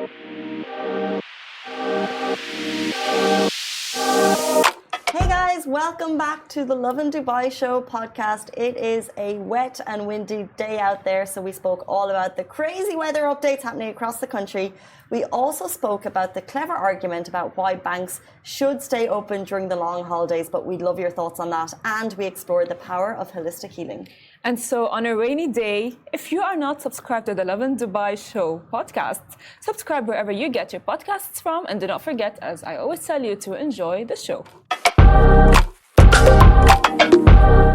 Hey guys, welcome back to the Lovin Dubai Show podcast. It is a wet and windy day out there, so we spoke all about the crazy weather updates happening across the country. We also spoke about the clever argument about why banks should stay open during the long holidays, but we'd love your thoughts on that. And we explored the power of holistic healing. And so on a rainy day, if you are not subscribed to the Lovin Dubai Show podcast, subscribe wherever you get your podcasts from. And do not forget, as I always tell you, to enjoy the show.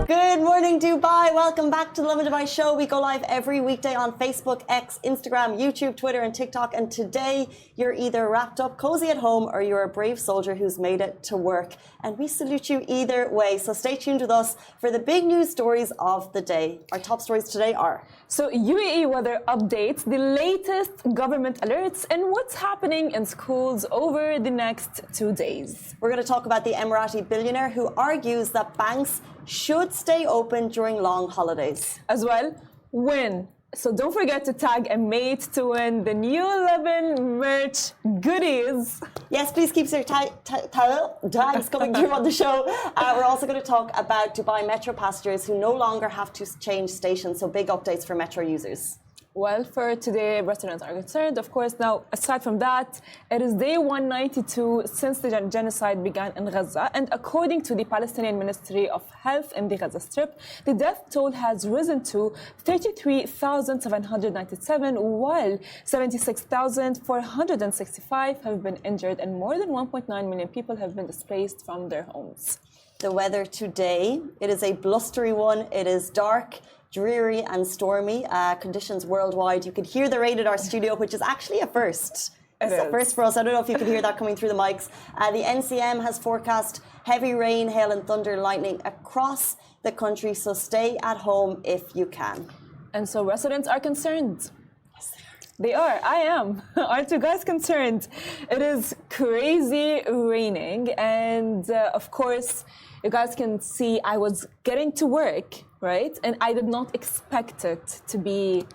Good morning, Dubai. Welcome back to the Lovin Dubai Show. We go live every weekday on Facebook, X, Instagram, YouTube, Twitter, and TikTok. And today, you're either wrapped up cozy at home or you're a brave soldier who's made it to work. And we salute you either way. So stay tuned with us for the big news stories of the day. Our top stories today are... So UAE weather updates, the latest government alerts, and what's happening in schools over the next 2 days. We're going to talk about the Emirati billionaire who argues that banks should stay open during long holidays. As well, win. So don't forget to tag a mate to win the new Lovin merch goodies. Yes, please keep your tags coming through on the show. We're also going to talk about Dubai Metro passengers who no longer have to change stations. So big updates for Metro users. Well, for today, restaurants are concerned, of course. Now, aside from that, it is day 192 since the genocide began in Gaza. And according to the Palestinian Ministry of Health in the Gaza Strip, the death toll has risen to 33,797, while 76,465 have been injured and more than 1.9 million people have been displaced from their homes. The weather today, it is a blustery one. It is dark, dreary and stormy conditions worldwide. You could hear the rain in our studio, which is actually a first. It's a first for us. I don't know if you could hear that coming through the mics. The NCM has forecast heavy rain, hail and thunder, lightning across the country. So stay at home if you can. And so residents are concerned. They are. I am. Aren't you guys concerned? It is crazy raining. And of course, you guys can see I was getting to work, right? And I did not expect it to be...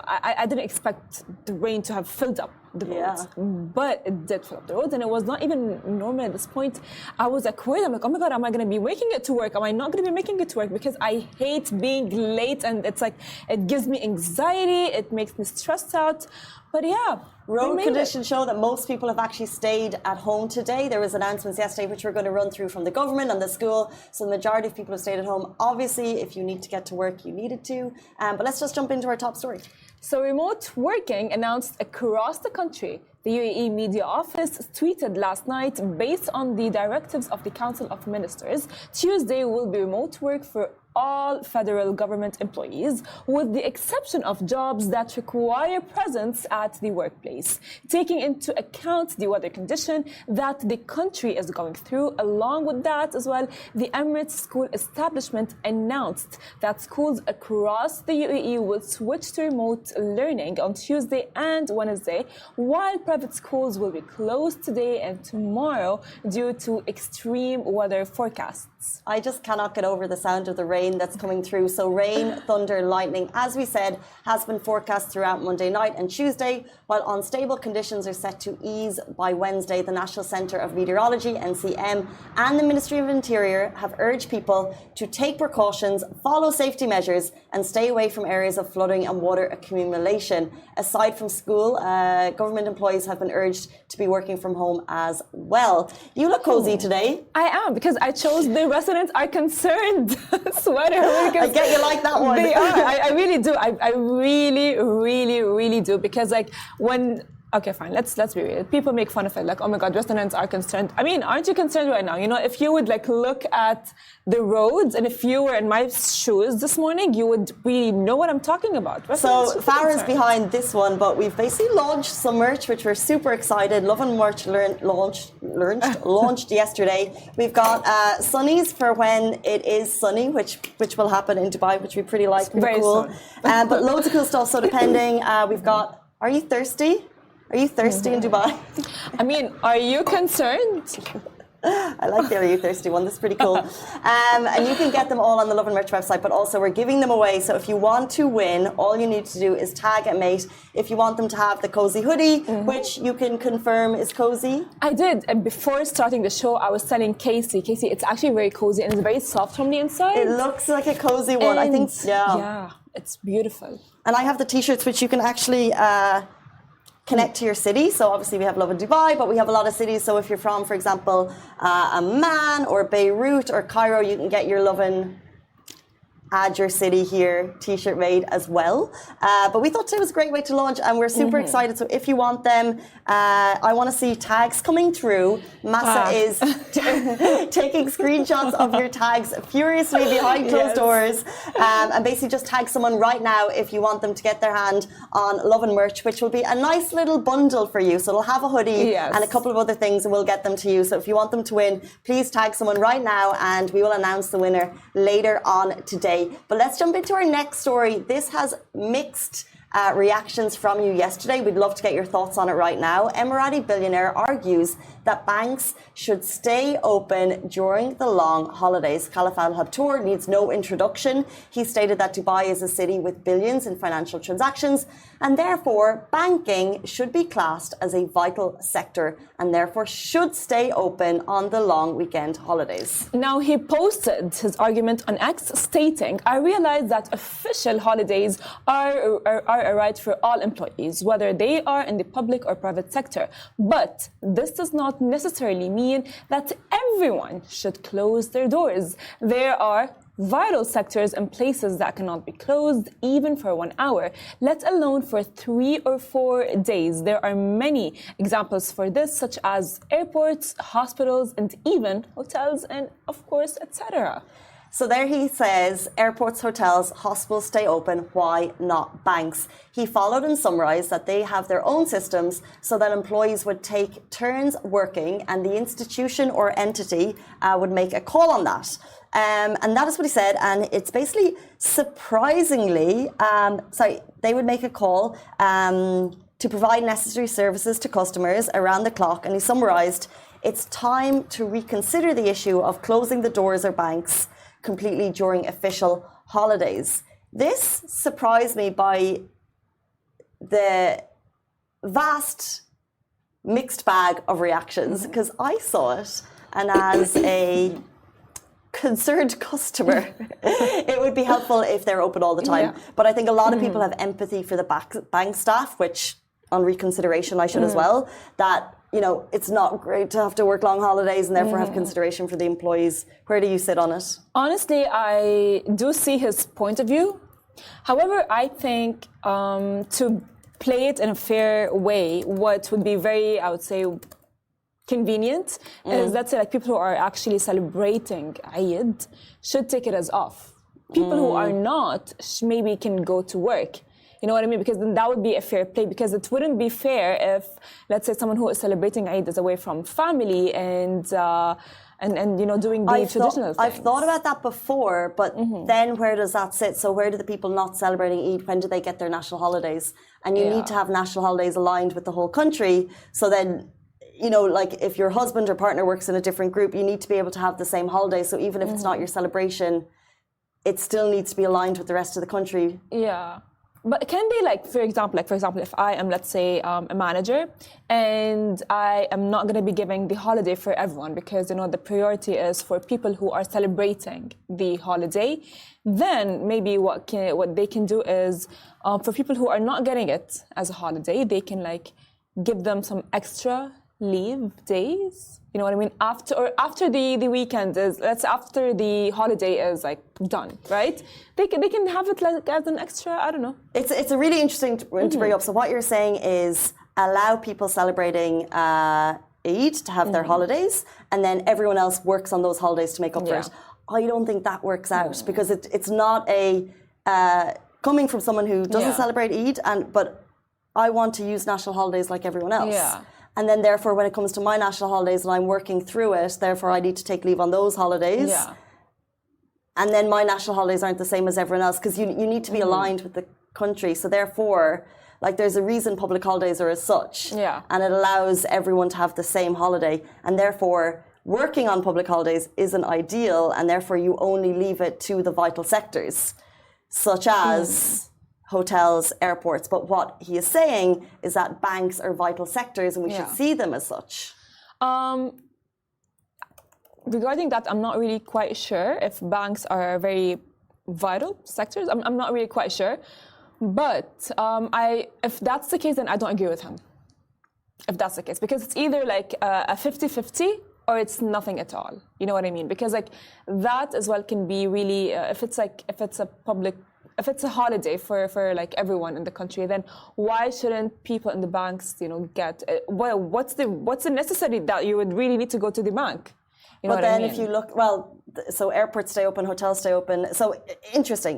I didn't expect the rain to have filled up the roads, but it did fill up the roads, and it was not even normal at this point. I was like worried. I'm like, oh my God, am I going to be making it to work? Am I not going to be making it to work? Because I hate being late, and it's like, it gives me anxiety, it makes me stressed out. But yeah, road conditions show that most people have actually stayed at home today. There was announcements yesterday which we're going to run through from the government and the school. So the majority of people have stayed at home. Obviously, if you need to get to work, you needed to. But let's just jump into our top story. So remote working announced across the country. The UAE Media Office tweeted last night, based on the directives of the Council of Ministers, Tuesday will be remote work for all federal government employees, with the exception of jobs that require presence at the workplace, taking into account the weather condition that the country is going through. Along with that as well, the Emirates School Establishment announced that schools across the UAE will switch to remote learning on Tuesday and Wednesday, while private schools will be closed today and tomorrow due to extreme weather forecasts. I just cannot get over the sound of the rain that's coming through. So rain, thunder, lightning, as we said, has been forecast throughout Monday night and Tuesday, while unstable conditions are set to ease by Wednesday. The National Centre of Meteorology, NCM, and the Ministry of Interior have urged people to take precautions, follow safety measures, and stay away from areas of flooding and water accumulation. Aside from school, government employees have been urged to be working from home as well. You look cozy today. I am, because I chose the residents are concerned sweater. I get you like that one. They are. I really do. I really do. Because like when... Okay, fine. Let's be real. People make fun of it. Like, oh my God, residents are concerned. I mean, aren't you concerned right now? You know, if you would like look at the roads, and if you were in my shoes this morning, you would really know what I'm talking about. So Farah's behind this one, but we've basically launched some merch, which we're super excited. Lovin merch launched yesterday. We've got sunnies for when it is sunny, which will happen in Dubai, which we pretty like. Very cool. But loads of cool stuff. So depending, we've got. Are you thirsty? Are you thirsty in Dubai? I mean, are you concerned? I like the Are You Thirsty one. This is pretty cool. And you can get them all on the Lovin Merch website, but also we're giving them away. So if you want to win, all you need to do is tag a mate if you want them to have the cozy hoodie, which you can confirm is cozy. I did. And before starting the show, I was telling Casey, it's actually very cozy and it's very soft from the inside. It looks like a cozy one. I think, Yeah, it's beautiful. And I have the t-shirts, which you can actually connect to your city. So obviously we have Lovin Dubai, but we have a lot of cities. So if you're from, for example, Amman or Beirut or Cairo, you can get your Lovin Add Your City Here t-shirt made as well. But we thought today was a great way to launch and we're super excited. So if you want them, I want to see tags coming through. Massa is taking screenshots of your tags furiously behind closed doors. And basically just tag someone right now if you want them to get their hand on Lovin Merch, which will be a nice little bundle for you. So it'll have a hoodie and a couple of other things and we'll get them to you. So if you want them to win, please tag someone right now and we will announce the winner later on today. But let's jump into our next story. This has mixed reactions from you yesterday. We'd love to get your thoughts on it right now. Emirati Billionaire argues that banks should stay open during the long holidays. Khalif Al-Habtoor needs no introduction. He stated that Dubai is a city with billions in financial transactions and therefore banking should be classed as a vital sector and therefore should stay open on the long weekend holidays. Now, he posted his argument on X stating, I realize that official holidays are a right for all employees, whether they are in the public or private sector. But this does not necessarily mean that everyone should close their doors. There are vital sectors and places that cannot be closed even for 1 hour, let alone for 3 or 4 days. There are many examples for this, such as airports, hospitals, and even hotels, and of course, etc. So there he says, airports, hotels, hospitals stay open, why not banks? He followed and summarised that they have their own systems so that employees would take turns working and the institution or entity would make a call on that. And that is what he said, and it's basically surprisingly, they would make a call to provide necessary services to customers around the clock, and he summarised, it's time to reconsider the issue of closing the doors or banks completely during official holidays. This surprised me by the vast mixed bag of reactions, because I saw it, and as a concerned customer, it would be helpful if they're open all the time. But I think a lot of people have empathy for the bank staff, which on reconsideration I should as well, that it's not great to have to work long holidays and therefore have consideration for the employees. Where do you sit on it? Honestly, I do see his point of view. However, I think to play it in a fair way, what would be very, I would say, convenient is that like people who are actually celebrating Eid should take it as off. People who are not maybe can go to work. You know what I mean? Because then that would be a fair play, because it wouldn't be fair if, let's say, someone who is celebrating Eid is away from family and doing the traditional things. I've thought about that before, but then where does that sit? So where do the people not celebrating Eid, when do they get their national holidays? And you need to have national holidays aligned with the whole country. So then, like if your husband or partner works in a different group, you need to be able to have the same holiday. So even if it's not your celebration, it still needs to be aligned with the rest of the country. Yeah. But can they, for example, if I am, let's say, a manager and I am not going to be giving the holiday for everyone because, the priority is for people who are celebrating the holiday, then maybe what they can do is for people who are not getting it as a holiday, they can, give them some extra leave days. You know what I mean? After the weekend is, after the holiday is done, right? They can have it as an extra, I don't know. It's a really interesting to bring up. So what you're saying is allow people celebrating Eid to have their holidays, and then everyone else works on those holidays to make up for it. I don't think that works out because it's not coming from someone who doesn't celebrate Eid, but I want to use national holidays like everyone else. Yeah. And then therefore when it comes to my national holidays and I'm working through it, therefore I need to take leave on those holidays. Yeah. And then my national holidays aren't the same as everyone else because you need to be aligned with the country. So therefore, there's a reason public holidays are as such. Yeah. And it allows everyone to have the same holiday. And therefore, working on public holidays isn't ideal, and therefore you only leave it to the vital sectors, such as hotels, airports. But what he is saying is that banks are vital sectors and we should see them as such. Regarding that, I'm not really quite sure if banks are very vital sectors. I'm not really quite sure. But if that's the case, then I don't agree with him. If that's the case. Because it's either like a 50-50 or it's nothing at all. You know what I mean? Because like that as well can be really, if it's a holiday for like everyone in the country, then why shouldn't people in the banks, get, what's the necessity that you would really need to go to the bank? You know but then if you look, so airports stay open, hotels stay open. So interesting.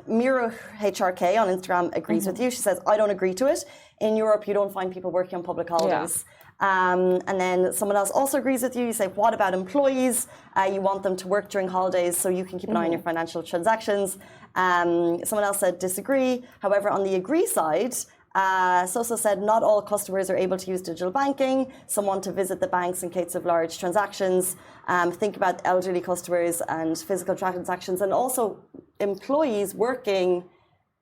Mira HRK on Instagram agrees with you. She says, I don't agree to it. In Europe, you don't find people working on public holidays. And then someone else also agrees with you. You say, what about employees? You want them to work during holidays so you can keep an eye on your financial transactions. Someone else said disagree. However, on the agree side, Soso said not all customers are able to use digital banking. Some want to visit the banks in case of large transactions. Think about elderly customers and physical transactions, and also employees working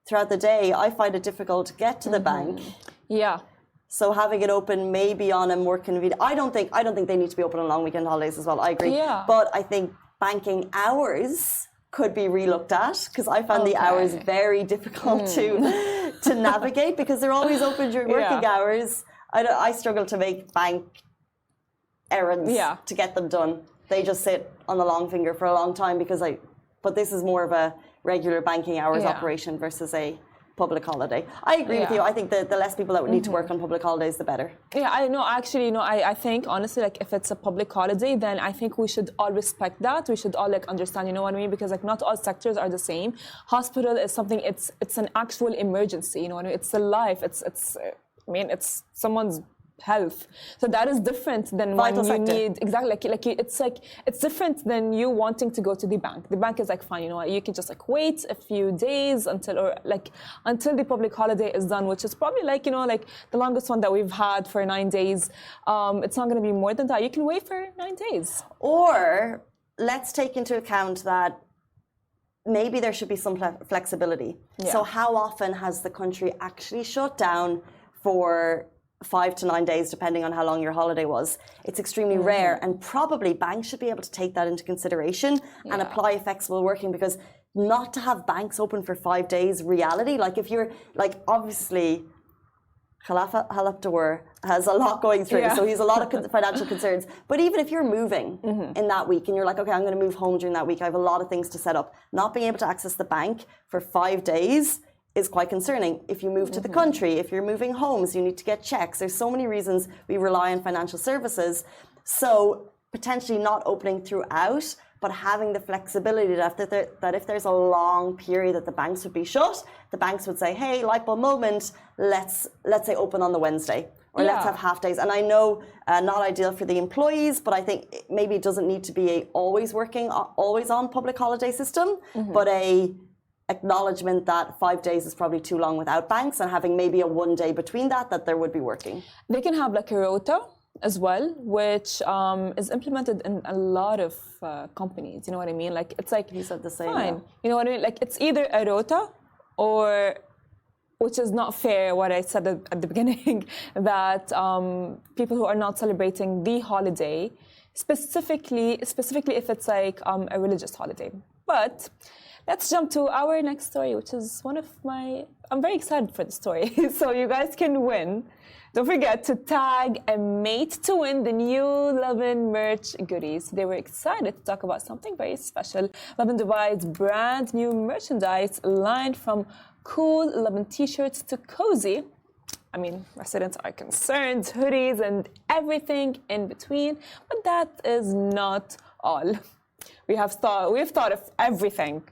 throughout the day. I find it difficult to get to the bank. Yeah. So having it open maybe on a more convenient. I don't think they need to be open on long weekend holidays as well. I agree. Yeah. But I think banking hours could be relooked at, because I found the hours very difficult to navigate, because they're always open during working hours. I struggle to make bank errands to get them done. They just sit on the long finger for a long time but this is more of a regular banking hours operation versus a public holiday. I agree with you. I think the less people that would need to work on public holidays, the better. Yeah, I know. Actually, I think honestly, like if it's a public holiday, then I think we should all respect that. We should all like understand. You know what I mean? Because like not all sectors are the same. Hospital is something. It's an actual emergency. You know what I mean? It's a life. It's someone's health. So that is different than vital when you sector. need it's different than you wanting to go to the bank. The bank is like fine, you know what, you can just like wait a few days until the public holiday is done, which is probably like the longest one that we've had for 9 days. It's not going to be more than that. You can wait for 9 days. Or let's take into account that maybe there should be some flexibility. So how often has the country actually shut down for 5 to 9 days, depending on how long your holiday was? It's extremely rare, and probably banks should be able to take that into consideration and apply flexible working, because not to have banks open for 5 days, reality, like if you're like, obviously Khalifa Halaptour has a lot going through, so he has a lot of financial concerns. But even if you're moving in that week and you're like, okay, I'm going to move home during that week, I have a lot of things to set up. Not being able to access the bank for 5 days is quite concerning. If you move to the country, if you're moving homes, you need to get checks. There's so many reasons we rely on financial services. So potentially not opening throughout, but having the flexibility that if there's a long period that the banks would be shut, the banks would say, hey, light bulb moment, let's say open on the Wednesday, or let's have half days. And I know not ideal for the employees, but I think maybe it doesn't need to be a always on public holiday system, but a acknowledgement that 5 days is probably too long without banks, and having maybe a 1 day between that there would be working. They can have like a rota as well, which is implemented in a lot of companies. You know what I mean? Like it's like he said the same. Fine. Yeah. You know what I mean? Like it's either a rota or, which is not fair, what I said at the beginning, that people who are not celebrating the holiday, specifically if it's like a religious holiday. But let's jump to our next story, which is I'm very excited for the story. So you guys can win. Don't forget to tag a mate to win the new Lovin merch goodies. They were excited to talk about something very special. Lovin Dubai's brand new merchandise line from cool Lovin t-shirts to cozy. I mean, residents are concerned, hoodies and everything in between. But that is not all. We've thought of everything.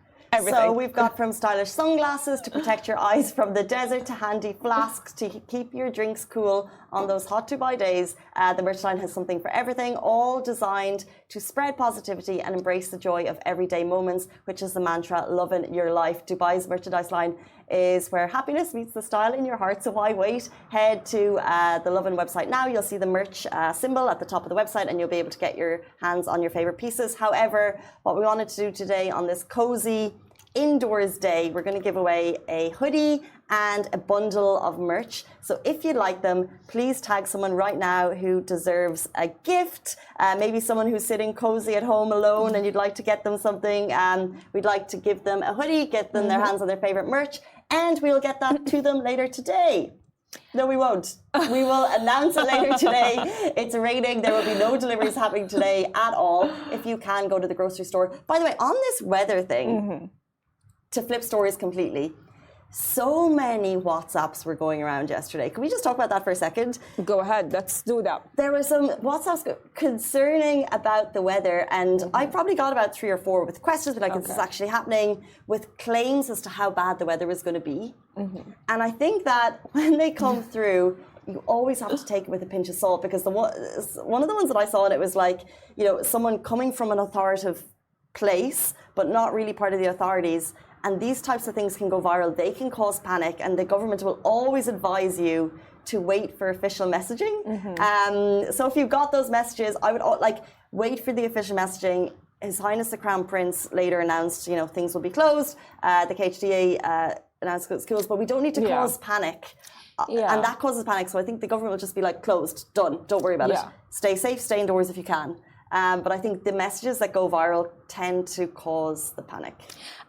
So we've got from stylish sunglasses to protect your eyes from the desert to handy flasks to keep your drinks cool on those hot Dubai days. The merch line has something for everything, all designed to spread positivity and embrace the joy of everyday moments, which is the mantra, loving your life. Dubai's merchandise line is where happiness meets the style in your heart. So why wait? Head to the Lovin website now. You'll see the merch symbol at the top of the website and you'll be able to get your hands on your favorite pieces. However, what we wanted to do today on this cozy indoors day, we're going to give away a hoodie and a bundle of merch. So if you'd like them, please tag someone right now who deserves a gift. Maybe someone who's sitting cozy at home alone and you'd like to get them something. We'd like to give them a hoodie, get them their hands on their favorite merch, and we'll get that to them later today. No, we won't. We will announce it later today. It's raining. There will be no deliveries happening today at all. If you can, go to the grocery store. By the way, on this weather thing, to flip stories completely, so many WhatsApps were going around yesterday. Can we just talk about that for a second? Go ahead, let's do that. There were some WhatsApps concerning about the weather, and I probably got about 3 or 4 with questions, like, is this actually happening? With claims as to how bad the weather was going to be. And I think that when they come through, you always have to take it with a pinch of salt, because one of the ones that I saw, and it was like, you know, someone coming from an authoritative place, but not really part of the authorities. And these types of things can go viral. They can cause panic, and the government will always advise you to wait for official messaging. So if you've got those messages, I would wait for the official messaging. His Highness the Crown Prince later announced, you know, things will be closed. The KHDA announced schools, but we don't need to cause panic. And that causes panic. So I think the government will just be like, closed, done, don't worry about it. Stay safe, stay indoors if you can. But I think the messages that go viral tend to cause the panic.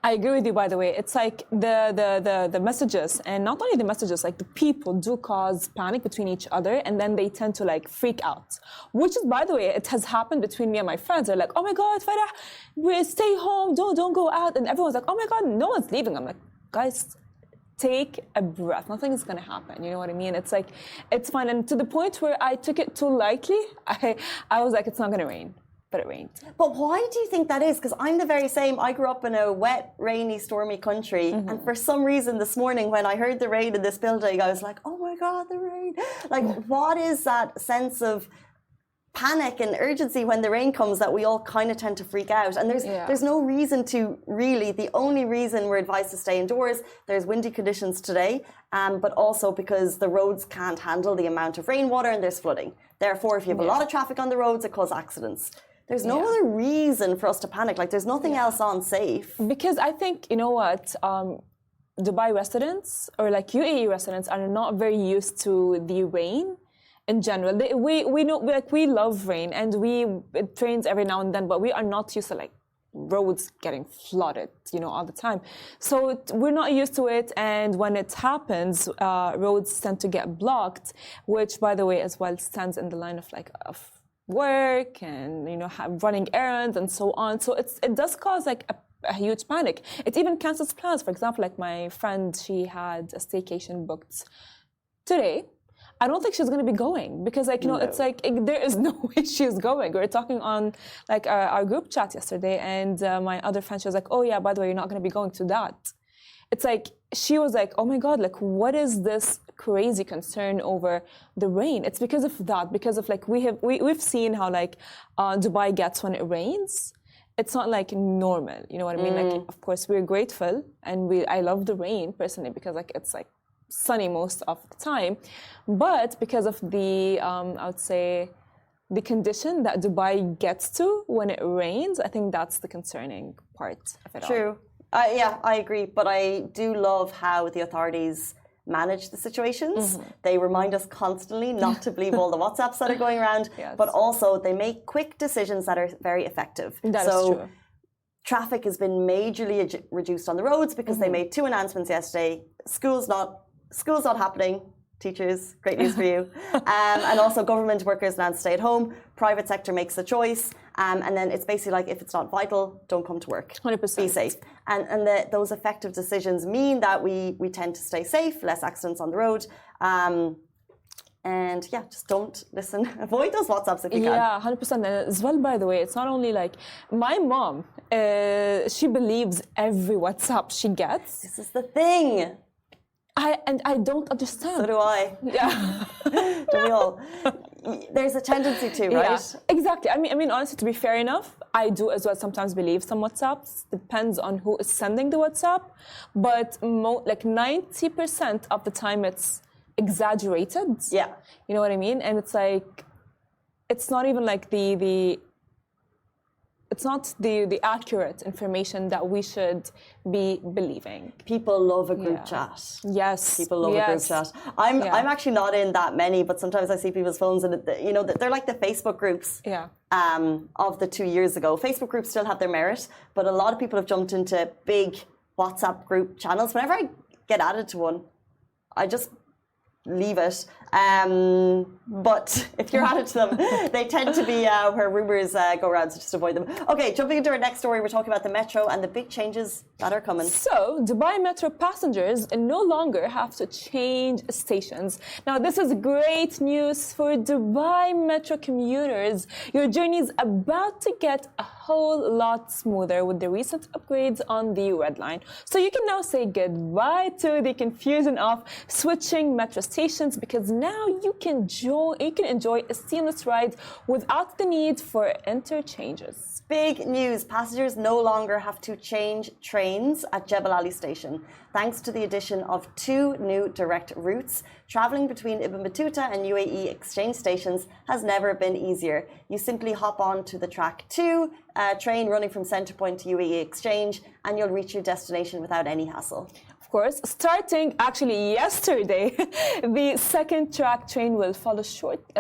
I agree with you, by the way. It's like the messages, and not only the messages, like the people do cause panic between each other, and then they tend to like freak out. Which is, by the way, it has happened between me and my friends. They're like, oh my God, Farah, we stay home, don't go out. And everyone's like, oh my God, no one's leaving. I'm like, guys, take a breath. Nothing is going to happen. You know what I mean? It's like, it's fine. And to the point where I took it too lightly, I was like, it's not going to rain. But it rained. But why do you think that is? Because I'm the very same. I grew up in a wet, rainy, stormy country. And for some reason this morning when I heard the rain in this building, I was like, oh my God, the rain. Like, what is that sense of panic and urgency when the rain comes that we all kind of tend to freak out? And there's no reason to really. The only reason we're advised to stay indoors, there's windy conditions today, but also because the roads can't handle the amount of rainwater and there's flooding. Therefore, if you have a lot of traffic on the roads, it causes accidents. There's no other reason for us to panic. Like, there's nothing else on safe. Because I think, you know what, Dubai residents or like UAE residents are not very used to the rain in general. We know, like, we love rain, and it rains every now and then, but we are not used to like roads getting flooded, you know, all the time. So we're not used to it, and when it happens, roads tend to get blocked, which, by the way, as well stands in the line of like of work and, you know, running errands and so on. So it does cause like a huge panic. It even cancels plans. For example, like my friend, she had a staycation booked today. I don't think she's going to be going because, like, you know, it's like there is no way she's going. We were talking on like our group chat yesterday, and my other friend, she was like, oh yeah, by the way, you're not going to be going to that. It's like, she was like, oh my God, like, what is this crazy concern over the rain? It's because of that, because of like, we've seen how like Dubai gets when it rains. It's not like normal, you know what I mean? Like, of course, we're grateful, and I love the rain personally because like it's like sunny most of the time, but because of the I would say the condition that Dubai gets to when it rains, I think that's the concerning part of it all. True. Yeah, I agree. But I do love how the authorities manage the situations. They remind us constantly not to believe all the WhatsApps that are going around, but also they make quick decisions that are very effective. That is true. Traffic has been majorly reduced on the roads because they made 2 announcements yesterday. School's not happening. Teachers, great news for you. And also government workers announced stay at home. Private sector makes the choice. And then it's basically like, if it's not vital, don't come to work. 100%. Be safe. And those effective decisions mean that we tend to stay safe, less accidents on the road. And yeah, just don't listen. Avoid those WhatsApps if you can. Yeah, 100%. And as well, by the way, it's not only like my mom, she believes every WhatsApp she gets. This is the thing. I don't understand. So do I. Yeah. Do we all? there's a tendency to, right? Yeah, exactly. I mean, honestly, to be fair enough, I do as well sometimes believe some WhatsApps. Depends on who is sending the WhatsApp, but like 90% of the time it's exaggerated. Yeah. You know what I mean? And it's like, it's not even like it's not the accurate information that we should be believing. People love a group chat. Yes. People love a group chat. I'm actually not in that many, but sometimes I see people's phones and they're like the Facebook groups. Of the 2 years ago. Facebook groups still have their merit, but a lot of people have jumped into big WhatsApp group channels. Whenever I get added to one, I just leave it. But if you're added to them, they tend to be where rumors go around, so just avoid them. Okay, jumping into our next story, we're talking about the metro and the big changes that are coming. So, Dubai Metro passengers no longer have to change stations. Now, this is great news for Dubai Metro commuters. Your journey is about to get a whole lot smoother with the recent upgrades on the Red Line. So you can now say goodbye to the confusion of switching metro stations, because now you can enjoy a seamless ride without the need for interchanges. Big news. Passengers no longer have to change trains at Jebel Ali station, thanks to the addition of 2 new direct routes. Traveling between Ibn Battuta and UAE exchange stations has never been easier. You simply hop on to the track 2 train running from Centrepoint to UAE exchange, and you'll reach your destination without any hassle. Of course, starting actually yesterday, the second track train will follow shortly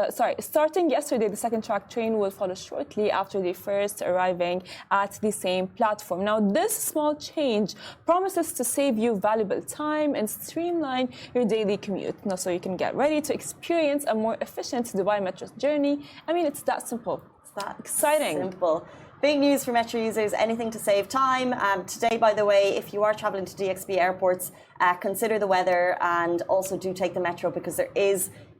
after the first arriving at the same platform. Now, this small change promises to save you valuable time and streamline your daily commute. Now, so you can get ready to experience a more efficient Dubai Metro journey. I mean, it's that simple. It's that exciting. Simple. Big news for Metro users, anything to save time. Today, by the way, if you are traveling to DXB airports, consider the weather and also do take the Metro, because there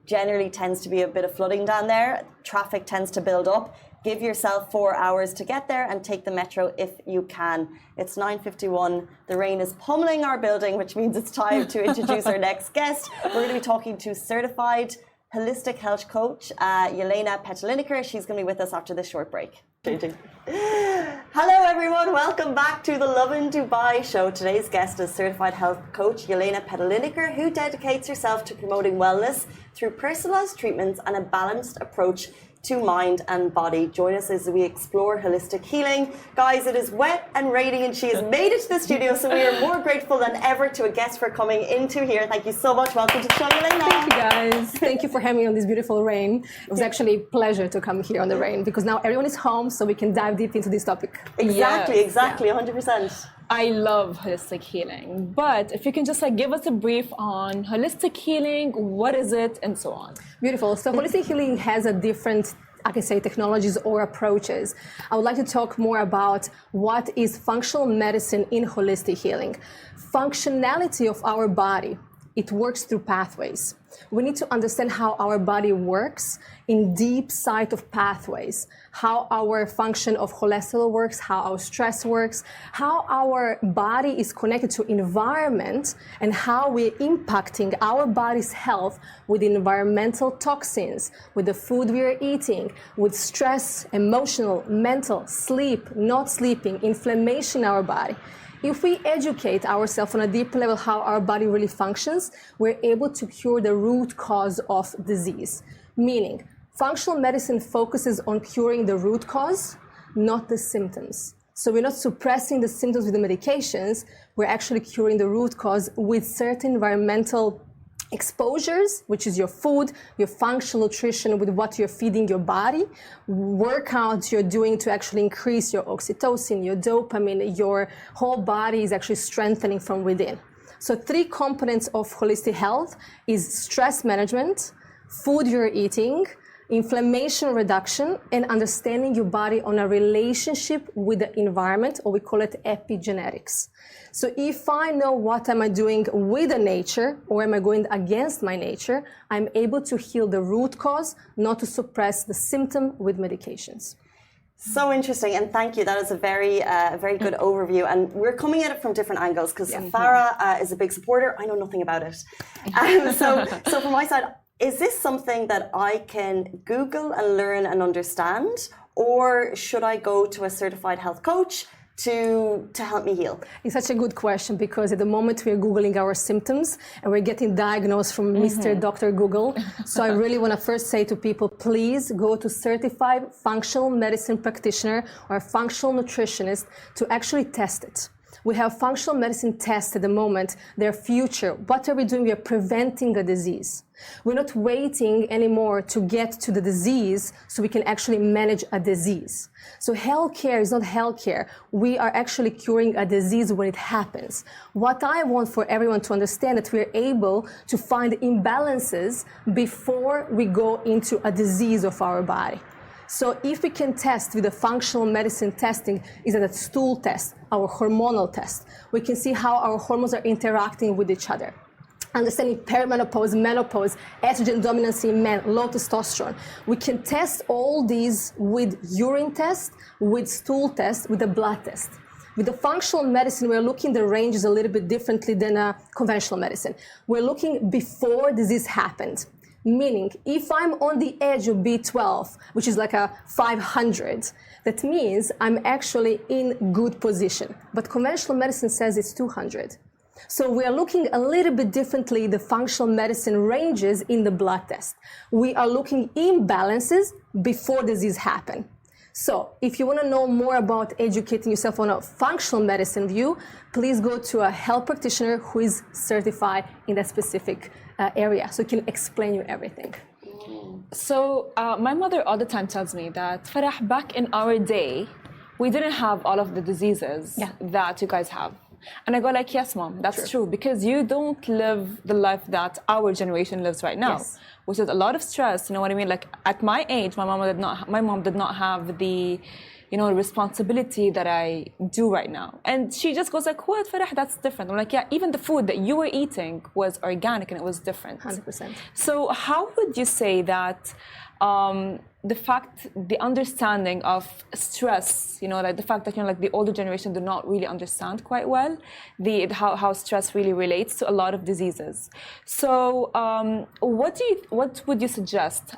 generally tends to be a bit of flooding down there. Traffic tends to build up. Give yourself 4 hours to get there and take the Metro if you can. It's 9:51. The rain is pummeling our building, which means it's time to introduce our next guest. We're going to be talking to certified holistic health coach, Jelena Petelinkar. She's going to be with us after this short break. Hello everyone, welcome back to the Lovin Dubai show. Today's guest is certified health coach Jelena Petelinkar, who dedicates herself to promoting wellness through personalized treatments and a balanced approach to mind and body. Join us as we explore holistic healing. Guys, it is wet and raining and she has made it to the studio, so we are more grateful than ever to a guest for coming into here. Thank you so much. Welcome to the show, Jelena. Thank you guys. Thank you for having me on this beautiful rain. It was actually a pleasure to come here on the rain, because now everyone is home, so we can dive deep into this topic. Exactly, 100%. I love holistic healing, but if you can just give us a brief on holistic healing, what is it, and so on. Beautiful. So holistic healing has a different, I can say, technologies or approaches. I would like to talk more about what is functional medicine in holistic healing. Functionality of our body, it works through pathways. We need to understand how our body works in deep side of pathways, how our function of cholesterol works, how our stress works, how our body is connected to environment, and how we're impacting our body's health with environmental toxins, with the food we are eating, with stress, emotional, mental, sleep, not sleeping, inflammation in our body. If we educate ourselves on a deep level how our body really functions, we're able to cure the root cause of disease. Meaning, functional medicine focuses on curing the root cause, not the symptoms. So we're not suppressing the symptoms with the medications, we're actually curing the root cause with certain environmental exposures, which is your food, your functional nutrition with what you're feeding your body, workouts you're doing to actually increase your oxytocin, your dopamine, your whole body is actually strengthening from within. So 3 components of holistic health is stress management, food you're eating, inflammation reduction, and understanding your body on a relationship with the environment, or we call it epigenetics. So if I know what am I doing with the nature, or am I going against my nature, I'm able to heal the root cause, not to suppress the symptom with medications. So interesting, and thank you. That is a very good overview. And we're coming at it from different angles, because Farah is a big supporter. I know nothing about it. So from my side, is this something that I can Google and learn and understand, or should I go to a certified health coach to help me heal? It's such a good question, because at the moment we're Googling our symptoms and we're getting diagnosed from Mr. Dr. Google. So I really want to first say to people, please go to certified functional medicine practitioner or a functional nutritionist to actually test it. We have functional medicine tests at the moment, their future. What are we doing? We are preventing a disease. We're not waiting anymore to get to the disease so we can actually manage a disease. So healthcare is not healthcare. We are actually curing a disease when it happens. What I want for everyone to understand that we're able to find imbalances before we go into a disease of our body. So if we can test with the functional medicine testing, is that a stool test, our hormonal test. We can see how our hormones are interacting with each other. Understanding perimenopause, menopause, estrogen dominancy in men, low testosterone. We can test all these with urine test, with stool test, with a blood test. With the functional medicine, we're looking the ranges a little bit differently than a conventional medicine. We're looking before disease happened. Meaning, if I'm on the edge of B12, which is like a 500, that means I'm actually in good position. But conventional medicine says it's 200. So we are looking a little bit differently the functional medicine ranges in the blood test. We are looking imbalances before disease happen. So if you want to know more about educating yourself on a functional medicine view, please go to a health practitioner who is certified in that specific area, so can explain you everything. So my mother all the time tells me that, Farah, back in our day, we didn't have all of the diseases that you guys have. And I go like, yes, mom, that's true, because you don't live the life that our generation lives right now, which is a lot of stress. You know what I mean? Like at my age, my mom did not have the, you know, responsibility that I do right now. And she just goes like, what, Farah, that's different. I'm like, yeah, even the food that you were eating was organic and it was different. 100%. So how would you say that the understanding of stress, you know, like the fact that, you know, like the older generation do not really understand quite well how stress really relates to a lot of diseases. So what would you suggest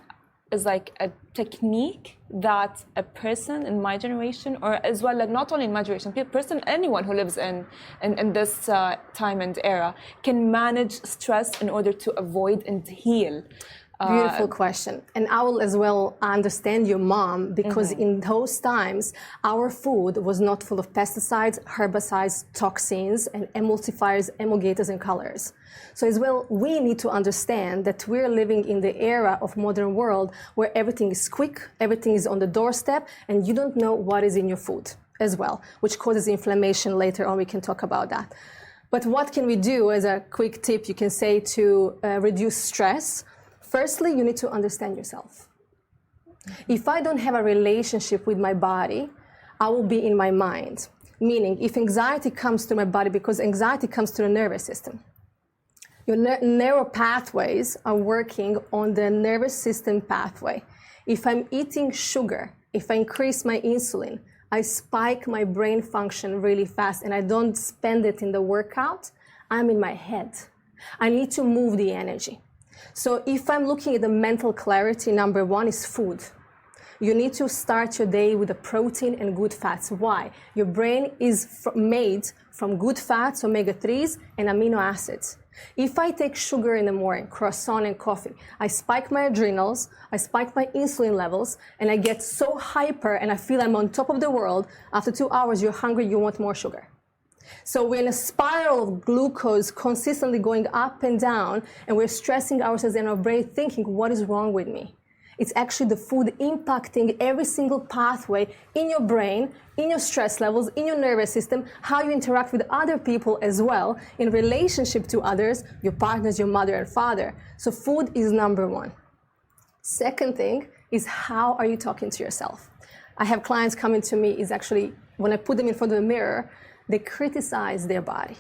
is like a technique that a person in my generation, or as well, like not only in my generation, anyone who lives in this time and era can manage stress in order to avoid and heal? Beautiful question. And I will as well understand your mom, because in those times, our food was not full of pesticides, herbicides, toxins, and emulsifiers, emulgators, and colors. So as well, we need to understand that we're living in the era of modern world where everything is quick, everything is on the doorstep, and you don't know what is in your food as well, which causes inflammation. Later on, we can talk about that. But what can we do as a quick tip, you can say, to reduce stress? Firstly, you need to understand yourself. If I don't have a relationship with my body, I will be in my mind. Meaning, if anxiety comes to my body, because anxiety comes to the nervous system, your neural pathways are working on the nervous system pathway. If I'm eating sugar, if I increase my insulin, I spike my brain function really fast and I don't spend it in the workout, I'm in my head. I need to move the energy. So if I'm looking at the mental clarity, number one is food. You need to start your day with a protein and good fats. Why? Your brain is made from good fats, omega-3s, and amino acids. If I take sugar in the morning, croissant and coffee, I spike my adrenals, I spike my insulin levels, and I get so hyper and I feel I'm on top of the world. After 2 hours, you're hungry, you want more sugar. So we're in a spiral of glucose consistently going up and down, and we're stressing ourselves in our brain thinking, what is wrong with me? It's actually the food impacting every single pathway in your brain, in your stress levels, in your nervous system, how you interact with other people as well, in relationship to others, your partners, your mother and father. So food is number one. Second thing is, how are you talking to yourself? I have clients coming to me, is actually, when I put them in front of the mirror, they criticize their body.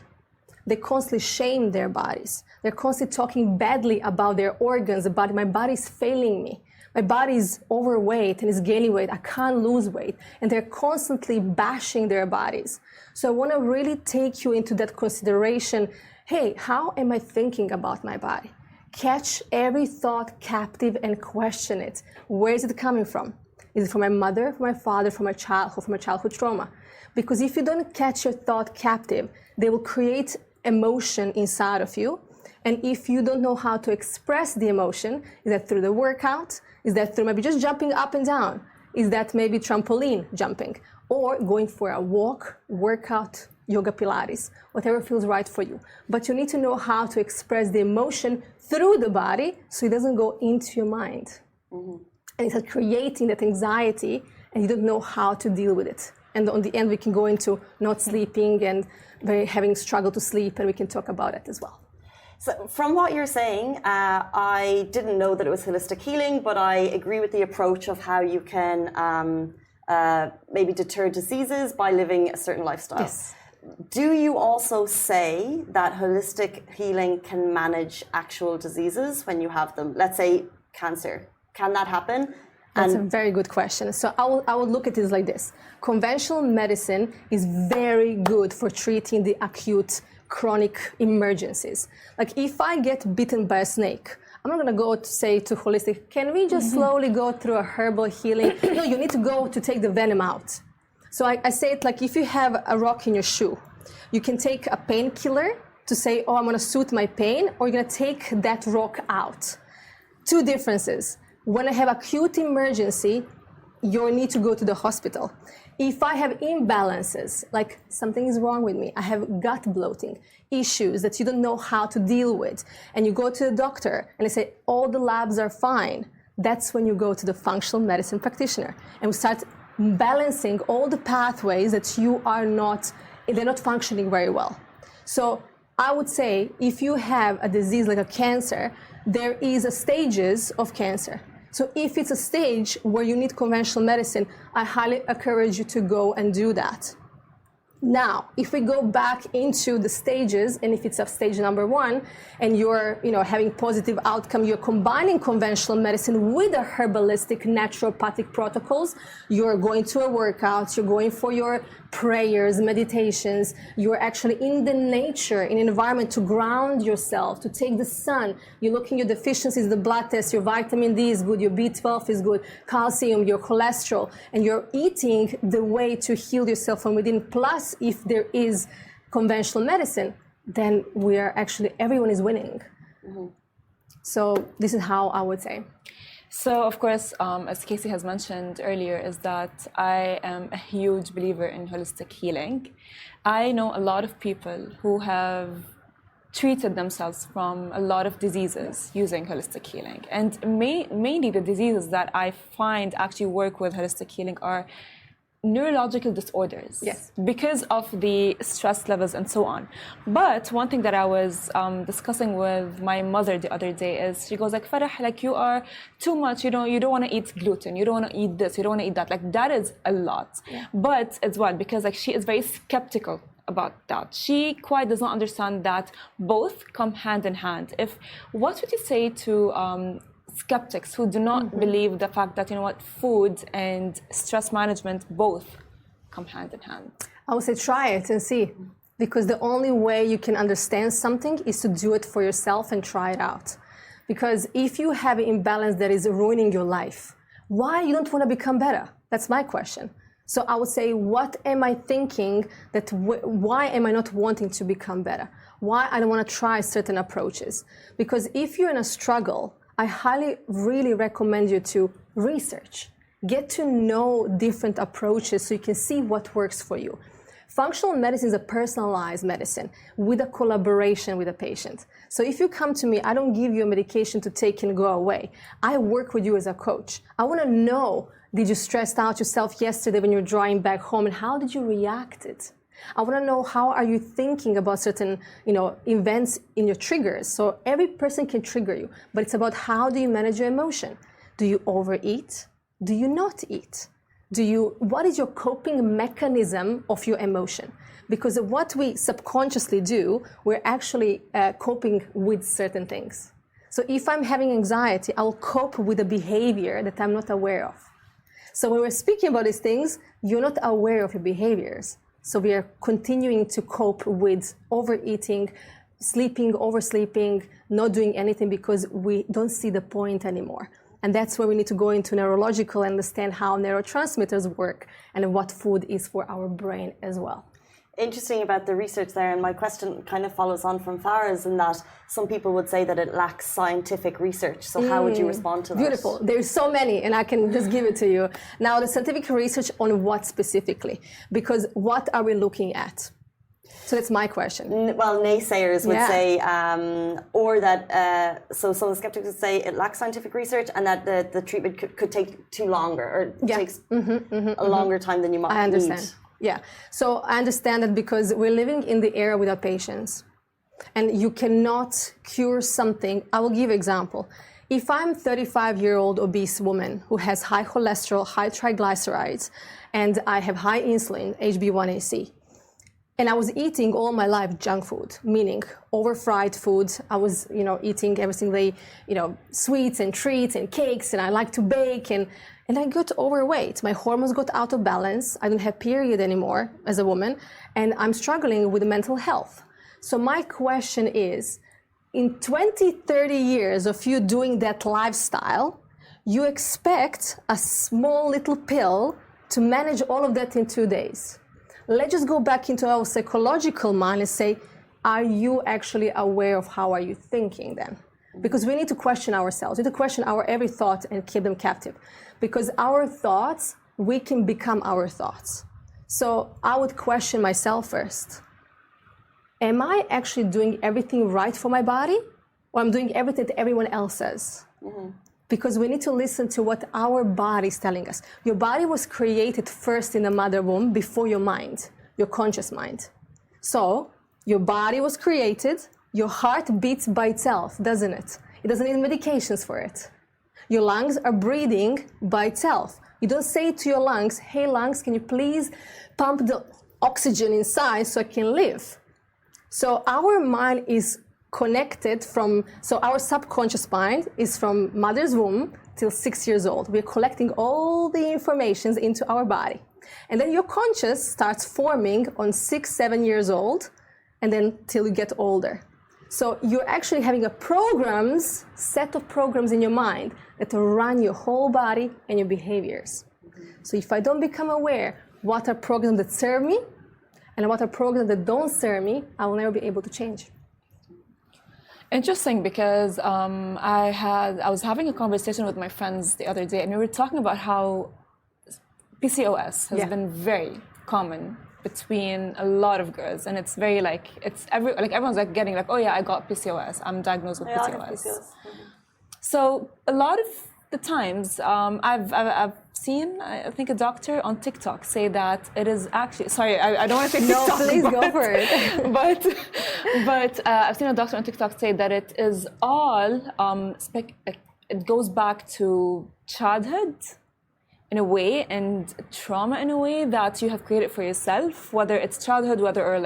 They constantly shame their bodies. They're constantly talking badly about their organs, about my body's failing me. My body is overweight and is gaining weight. I can't lose weight. And they're constantly bashing their bodies. So I want to really take you into that consideration. Hey, how am I thinking about my body? Catch every thought captive and question it. Where is it coming from? Is it from my mother, from my father, from my childhood, from my childhood trauma? Because if you don't catch your thought captive, they will create emotion inside of you. And if you don't know how to express the emotion, is that through the workout? Is that through maybe just jumping up and down? Is that maybe trampoline jumping? Or going for a walk, workout, yoga, Pilates, whatever feels right for you. But you need to know how to express the emotion through the body so it doesn't go into your mind. Mm-hmm. And it's creating that anxiety and you don't know how to deal with it. And on the end, we can go into not sleeping and having struggle to sleep, and we can talk about it as well. So from what you're saying, I didn't know that it was holistic healing, but I agree with the approach of how you can maybe deter diseases by living a certain lifestyle. Yes. Do you also say that holistic healing can manage actual diseases when you have them? Let's say cancer. Can that happen? That's a very good question. So I would look at this like this. Conventional medicine is very good for treating the acute chronic emergencies. Like if I get bitten by a snake, I'm not going to go to say to holistic, can we just slowly go through a herbal healing? No, you need to go to take the venom out. So I say it like if you have a rock in your shoe, you can take a painkiller to say, oh, I'm going to soothe my pain, or you're going to take that rock out. Two differences. When I have acute emergency, you need to go to the hospital. If I have imbalances, like something is wrong with me, I have gut bloating, issues that you don't know how to deal with, and you go to the doctor and they say, all the labs are fine, that's when you go to the functional medicine practitioner. And we start balancing all the pathways that they're not functioning very well. So I would say if you have a disease like a cancer, there is a stages of cancer. So if it's a stage where you need conventional medicine, I highly encourage you to go and do that. Now, if we go back into the stages, and if it's a stage number 1, and you're having positive outcome, you're combining conventional medicine with a herbalistic naturopathic protocols, you're going to a workout, you're going for your prayers, meditations, you're actually in the nature, in an environment to ground yourself, to take the sun, you're looking at your deficiencies, the blood test, your vitamin D is good, your B12 is good, calcium, your cholesterol, and you're eating the way to heal yourself from within. Plus, if there is conventional medicine, then everyone is winning. Mm-hmm. So this is how I would say. So, of course, as Casey has mentioned earlier, is that I am a huge believer in holistic healing. I know a lot of people who have treated themselves from a lot of diseases using holistic healing. And mainly the diseases that I find actually work with holistic healing are neurological disorders. Yes. Because of the stress levels and so on. But one thing that I was discussing with my mother the other day is she goes like, Farah, like you are too much, you don't want to eat gluten, you don't want to eat this, you don't want to eat that. Like that is a lot. Yeah. But it's what? Because like she is very skeptical about that. She quite does not understand that both come hand in hand. What would you say to skeptics who do not believe the fact that, food and stress management both come hand in hand? I would say try it and see, because the only way you can understand something is to do it for yourself and try it out. Because if you have an imbalance that is ruining your life, why you don't want to become better? That's my question. So I would say, what am I thinking why am I not wanting to become better? Why I don't want to try certain approaches? Because if you're in a struggle, I highly really recommend you to research, get to know different approaches so you can see what works for you. Functional medicine is a personalized medicine with a collaboration with a patient. So if you come to me, I don't give you a medication to take and go away. I work with you as a coach. I want to know, did you stress out yourself yesterday when you were driving back home, and how did you react it? I want to know, how are you thinking about certain, events in your triggers? So every person can trigger you, but it's about how do you manage your emotion? Do you overeat? Do you not eat? What is your coping mechanism of your emotion? Because of what we subconsciously do, we're actually coping with certain things. So if I'm having anxiety, I'll cope with a behavior that I'm not aware of. So when we're speaking about these things, you're not aware of your behaviors. So we are continuing to cope with overeating, sleeping, oversleeping, not doing anything because we don't see the point anymore. And that's where we need to go into neurological and understand how neurotransmitters work and what food is for our brain as well. Interesting about the research there, and my question kind of follows on from Farah's in that some people would say that it lacks scientific research. So how would you respond to that? Beautiful. There's so many, and I can just give it to you. Now, the scientific research on what specifically? Because what are we looking at? So that's my question. Well, naysayers would say, or that, so some of the skeptics would say it lacks scientific research and that the treatment could take too longer, or takes a longer time than you might I understand. need. Yeah, so I understand that because we're living in the era without patience, and you cannot cure something. I will give an example. If I'm a 35-year-old obese woman who has high cholesterol, high triglycerides, and I have high insulin, HbA1c, and I was eating all my life junk food, meaning over-fried food. I was, eating every single day, sweets and treats and cakes, and I like to bake, and I got overweight. My hormones got out of balance. I don't have period anymore as a woman, and I'm struggling with mental health. So my question is, in 20, 30 years of you doing that lifestyle, you expect a small little pill to manage all of that in 2 days. Let's just go back into our psychological mind and say, are you actually aware of how are you thinking then? Because we need to question ourselves. We need to question our every thought and keep them captive. Because our thoughts, we can become our thoughts. So I would question myself first. Am I actually doing everything right for my body? Or I'm doing everything that everyone else says? Because we need to listen to what our body is telling us. Your body was created first in the mother womb before your mind, your conscious mind. So your body was created, your heart beats by itself, doesn't it? It doesn't need medications for it. Your lungs are breathing by itself. You don't say to your lungs, hey lungs, can you please pump the oxygen inside so I can live? So our mind is connected so our subconscious mind is from mother's womb till 6 years old. We're collecting all the informations into our body. And then your conscious starts forming on 6, 7 years old, and then till you get older. So you're actually having a set of programs in your mind that run your whole body and your behaviors. So if I don't become aware what are programs that serve me and what are programs that don't serve me, I will never be able to change. Interesting, because I was having a conversation with my friends the other day, and we were talking about how PCOS has been very common between a lot of girls, and it's very everyone's getting oh yeah, I got PCOS. I'm diagnosed with PCOS. So a lot of the times I've seen, I think, a doctor on TikTok say that it is actually, sorry, I don't want to say TikTok. No, please go for it. but I've seen a doctor on TikTok say that it is all, it goes back to childhood in a way, and trauma in a way that you have created for yourself, whether it's childhood, whether or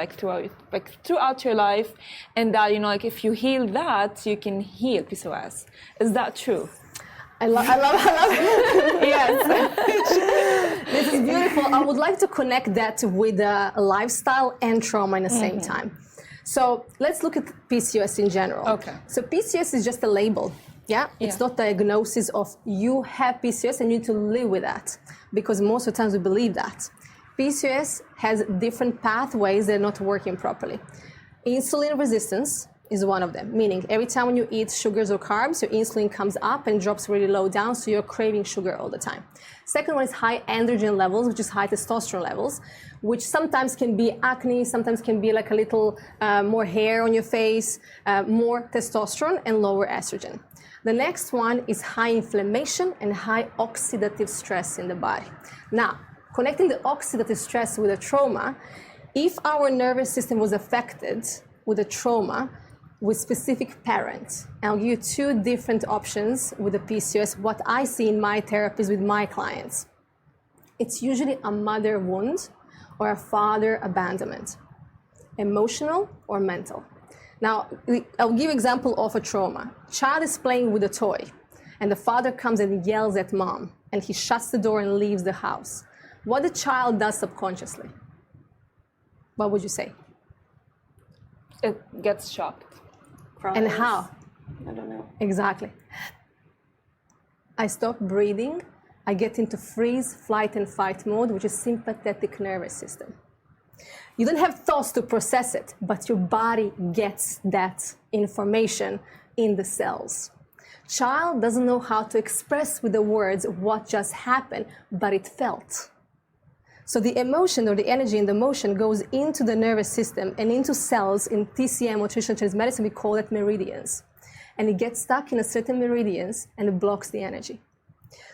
throughout your life, and that if you heal that, you can heal PCOS. Is that true? I love it. Yes. This is beautiful. I would like to connect that with lifestyle and trauma in the same time. So let's look at PCOS in general. Okay. So PCOS is just a label. Yeah, it's not diagnosis of you have PCOS and you need to live with that, because most of the times we believe that. PCOS has different pathways that are not working properly. Insulin resistance is one of them, meaning every time when you eat sugars or carbs, your insulin comes up and drops really low down, so you're craving sugar all the time. Second one is high androgen levels, which is high testosterone levels, which sometimes can be acne, sometimes can be like a little more hair on your face, more testosterone and lower estrogen. The next one is high inflammation and high oxidative stress in the body. Now, connecting the oxidative stress with a trauma, if our nervous system was affected with a trauma with specific parents, I'll give you two different options with the PCOS, what I see in my therapies with my clients. It's usually a mother wound or a father abandonment, emotional or mental. Now, I'll give you an example of a trauma. Child is playing with a toy, and the father comes and yells at mom, and he shuts the door and leaves the house. What the child does subconsciously? What would you say? It gets shocked. And how? I don't know. Exactly. I stop breathing. I get into freeze, flight, and fight mode, which is sympathetic nervous system. You don't have thoughts to process it, but your body gets that information in the cells. Child doesn't know how to express with the words what just happened, but it felt. So the emotion or the energy in the motion goes into the nervous system and into cells in TCM or traditional Chinese medicine, we call it meridians. And it gets stuck in a certain meridians and it blocks the energy.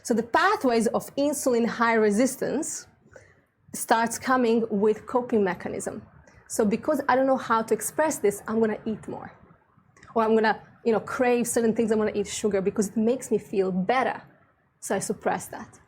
So the pathways of insulin high resistance starts coming with coping mechanism. So because I don't know how to express this, I'm gonna eat more. Or I'm gonna, crave certain things, I'm gonna eat sugar because it makes me feel better. So I suppress that.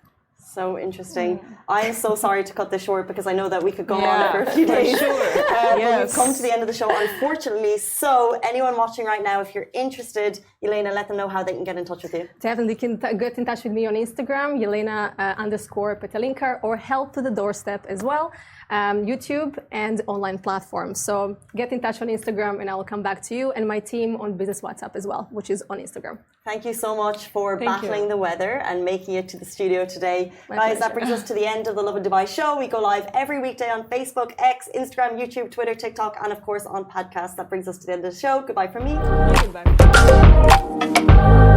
So interesting. I am so sorry to cut this short because I know that we could go on for a few days. Sure. But we've come to the end of the show, unfortunately. So anyone watching right now, if you're interested, Jelena, let them know how they can get in touch with you. Definitely can get in touch with me on Instagram, Jelena_Petelinkar, or Help to the Doorstep as well, YouTube and online platforms. So get in touch on Instagram and I will come back to you and my team on Business WhatsApp as well, which is on Instagram. Thank you so much for battling the weather and making it to the studio today. Guys, that brings us to the end of the Lovin Dubai show. We go live every weekday on Facebook, X, Instagram, YouTube, Twitter, TikTok, and of course on podcasts. That brings us to the end of the show. Goodbye from me. Goodbye.